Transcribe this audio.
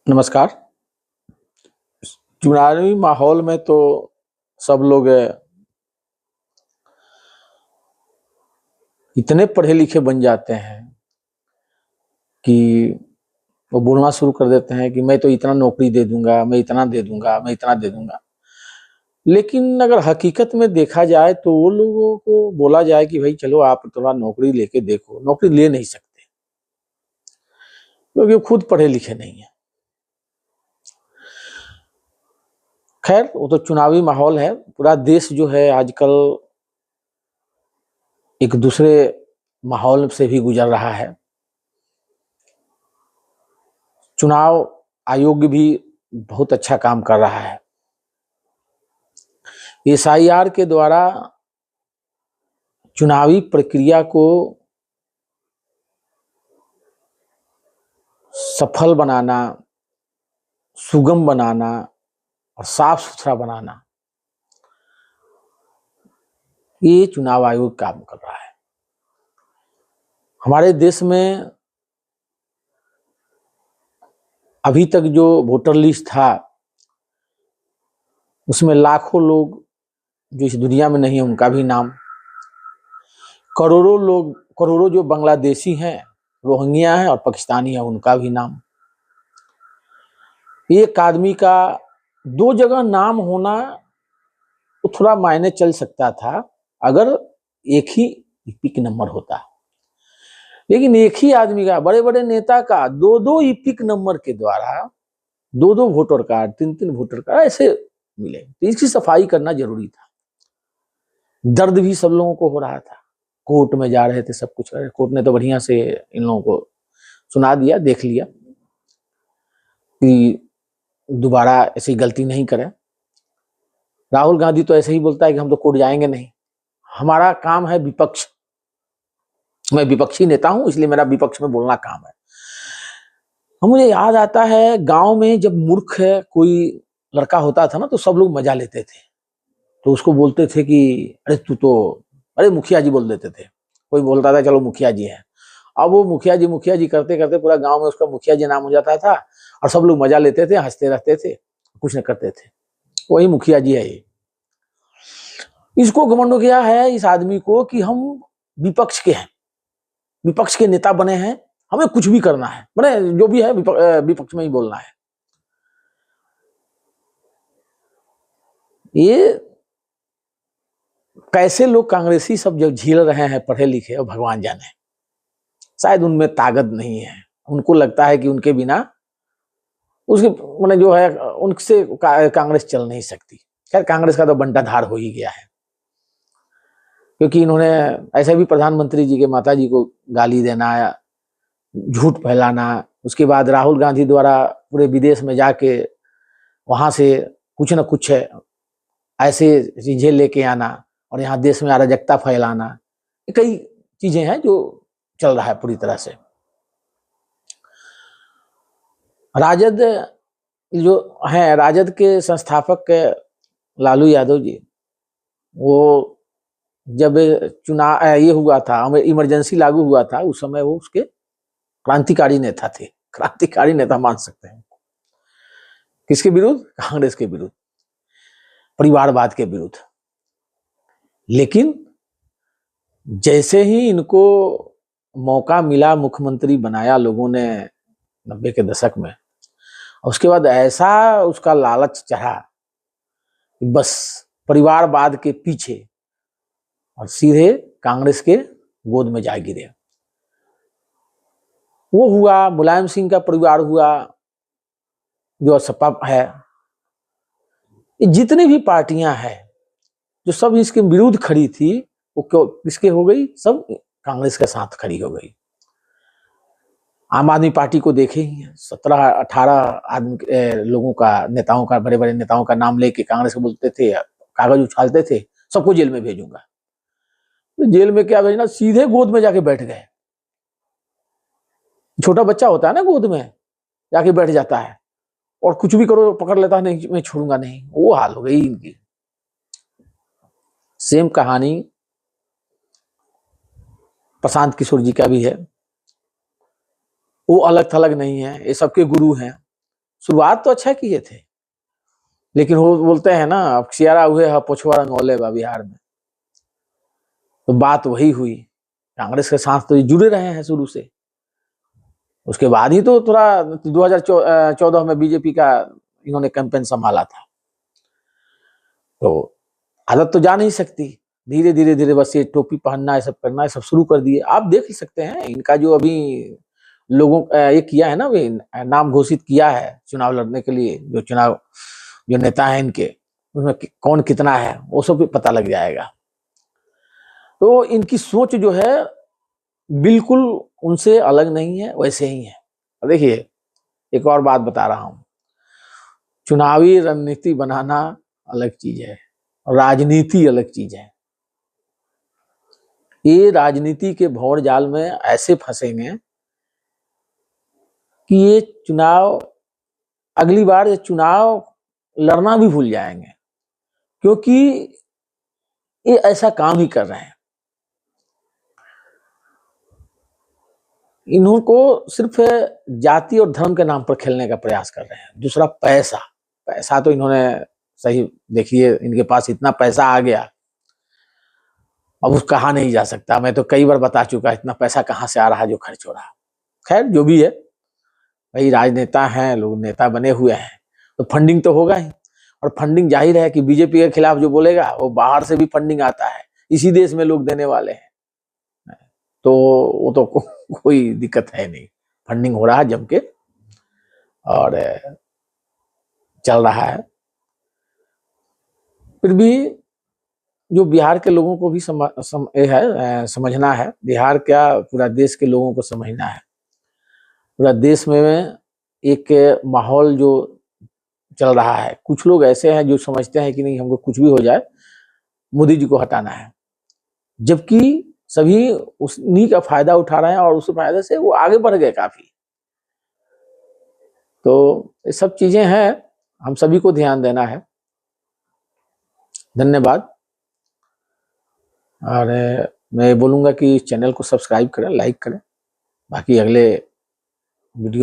नमस्कार। चुनावी माहौल में तो सब लोग इतने पढ़े लिखे बन जाते हैं कि वो बोलना शुरू कर देते हैं कि मैं तो इतना नौकरी दे दूंगा, मैं इतना दे दूंगा, मैं इतना दे दूंगा। लेकिन अगर हकीकत में देखा जाए तो वो लोगों को बोला जाए कि भाई चलो आप थोड़ा नौकरी लेके देखो, नौकरी ले नहीं सकते क्योंकि वो खुद पढ़े लिखे नहीं है। खैर वो तो चुनावी माहौल है। पूरा देश जो है आजकल एक दूसरे माहौल से भी गुजर रहा है। चुनाव आयोग भी बहुत अच्छा काम कर रहा है। एसआईआर के द्वारा चुनावी प्रक्रिया को सफल बनाना, सुगम बनाना और साफ सुथरा बनाना, ये चुनाव आयोग काम कर रहा है। हमारे देश में अभी तक जो वोटर लिस्ट था उसमें लाखों लोग जो इस दुनिया में नहीं है उनका भी नाम, करोड़ों लोग, करोड़ों जो बांग्लादेशी हैं, रोहिंग्या हैं और पाकिस्तानी हैं उनका भी नाम। एक आदमी का दो जगह नाम होना तो थोड़ा मायने चल सकता था अगर एक ही ईपिक नंबर होता, लेकिन एक ही आदमी का, बड़े बड़े नेता का दो दो ईपिक नंबर के द्वारा दो दो वोटर कार्ड, तीन तीन वोटर कार्ड ऐसे मिले, तो इसकी सफाई करना जरूरी था। दर्द भी सब लोगों को हो रहा था, कोर्ट में जा रहे थे, सब कुछ कर रहे। कोर्ट ने तो बढ़िया से इन लोगों को सुना दिया, देख लिया कि दोबारा ऐसी गलती नहीं करें। राहुल गांधी तो ऐसे ही बोलता है कि हम तो कोर्ट जाएंगे नहीं, हमारा काम है विपक्ष, मैं विपक्षी नेता हूं इसलिए मेरा विपक्ष में बोलना काम है। मुझे याद आता है गांव में जब मूर्ख कोई लड़का होता था ना तो सब लोग मजा लेते थे, तो उसको बोलते थे कि अरे तू तो, अरे मुखिया जी बोल देते थे। कोई बोलता था चलो मुखिया जी है, अब वो मुखिया जी करते करते पूरा गांव में उसका मुखिया जी नाम हो जाता था और सब लोग मजा लेते थे, हंसते रहते थे, कुछ न करते थे। वही मुखिया जी है ये। इसको घमंड हो गया है इस आदमी को कि हम विपक्ष के हैं, विपक्ष के नेता बने हैं, हमें कुछ भी करना है, मैंने जो भी है विपक्ष में ही बोलना है। ये कैसे लोग कांग्रेसी सब जब झील रहे हैं पढ़े लिखे, और भगवान जाने, शायद उनमें ताकत नहीं है। उनको लगता है कि उनके बिना उसके मैंने जो है उनसे कांग्रेस चल नहीं सकती। खैर कांग्रेस का तो बंटाधार हो ही गया है, क्योंकि इन्होंने ऐसे भी प्रधानमंत्री जी के माता जी को गाली देना, झूठ फैलाना, उसके बाद राहुल गांधी द्वारा पूरे विदेश में जाके वहां से कुछ न कुछ ऐसे चीजें लेके आना और यहाँ देश में अराजकता फैलाना, कई चीजें हैं जो चल रहा है पूरी तरह से। राजद जो है, राजद के संस्थापक लालू यादव जी, वो जब चुनाव ये हुआ था, इमरजेंसी लागू हुआ था, उस समय वो उसके क्रांतिकारी नेता थे, क्रांतिकारी नेता मान सकते हैं। किसके विरुद्ध? कांग्रेस के विरुद्ध, परिवारवाद के विरुद्ध। लेकिन जैसे ही इनको मौका मिला, मुख्यमंत्री बनाया लोगों ने 90 के दशक में, उसके बाद ऐसा उसका लालच चढ़ा कि बस परिवारवाद के पीछे और सीधे कांग्रेस के गोद में जा गिरे। वो हुआ, मुलायम सिंह का परिवार हुआ, जो सपा है, जितनी भी पार्टियां हैं जो सब इसके विरुद्ध खड़ी थी, वो किसके हो गई? सब कांग्रेस के साथ खड़ी हो गई। आम आदमी पार्टी को देखे ही 17-18 आदमी लोगों का, नेताओं का, बड़े बड़े नेताओं का नाम लेके कांग्रेस को बोलते थे, कागज उछालते थे, सबको जेल में भेजूंगा। तो जेल में क्या भेजना, सीधे गोद में जाके बैठ गए। छोटा बच्चा होता है ना, गोद में जाके बैठ जाता है और कुछ भी करो पकड़ लेता है, नहीं मैं छोड़ूंगा नहीं, वो हाल हो गई इनकी। सेम कहानी प्रशांत किशोर जी का भी है। वो अलग थलग नहीं है, ये सबके गुरु हैं, शुरुआत तो अच्छा किए थे, लेकिन वो बोलते हैं ना, अब सियारा हुए है पोछवा रंगौले बा बिहार में। तो बात वही हुई, कांग्रेस के साथ तो ये जुड़े रहे हैं शुरू से। उसके बाद ही तो थोड़ा 2014 में बीजेपी का इन्होंने कैंपेन संभाला था। तो आदत तो जा नहीं सकती, धीरे धीरे धीरे बस ये टोपी पहनना, ये सब करना, ये सब शुरू कर दिए। आप देख ही सकते हैं इनका जो अभी लोगों ये किया है ना, अभी नाम घोषित किया है चुनाव लड़ने के लिए, जो नेता है इनके, उसमें कौन कितना है वो सब भी पता लग जाएगा। तो इनकी सोच जो है बिल्कुल उनसे अलग नहीं है, वैसे ही है। देखिए एक और बात बता रहा हूं, चुनावी रणनीति बनाना अलग चीज है, राजनीति अलग चीज है। ये राजनीति के भंवर जाल में ऐसे फंसेंगे कि ये चुनाव, अगली बार ये चुनाव लड़ना भी भूल जाएंगे, क्योंकि ये ऐसा काम ही कर रहे हैं। इनको सिर्फ जाति और धर्म के नाम पर खेलने का प्रयास कर रहे हैं। दूसरा पैसा, पैसा तो इन्होंने सही देखिए, इनके पास इतना पैसा आ गया, अब उस कहा नहीं जा सकता। मैं तो कई बार बता चुका इतना पैसा कहाँ से आ रहा है जो खर्च हो रहा। खैर जो भी है, भाई राजनेता हैं, लोग नेता बने हुए हैं, तो फंडिंग तो होगा ही। और फंडिंग जाहिर है कि बीजेपी के खिलाफ जो बोलेगा वो बाहर से भी फंडिंग आता है, इसी देश में लोग देने वाले हैं, तो वो तो कोई दिक्कत है नहीं। फंडिंग हो रहा है जम के और चल रहा है। फिर भी जो बिहार के लोगों को भी समझना है, बिहार क्या पूरा देश के लोगों को समझना है। पूरा देश में एक माहौल जो चल रहा है, कुछ लोग ऐसे हैं जो समझते हैं कि नहीं हमको कुछ भी हो जाए मोदी जी को हटाना है, जबकि सभी उन्हीं का फायदा उठा रहे हैं और उस फायदे से वो आगे बढ़ गए काफी। तो ये सब चीजें हैं, हम सभी को ध्यान देना है। धन्यवाद। और मैं बोलूंगा कि चैनल को सब्सक्राइब करें, लाइक करें। बाकी अगले वीडियो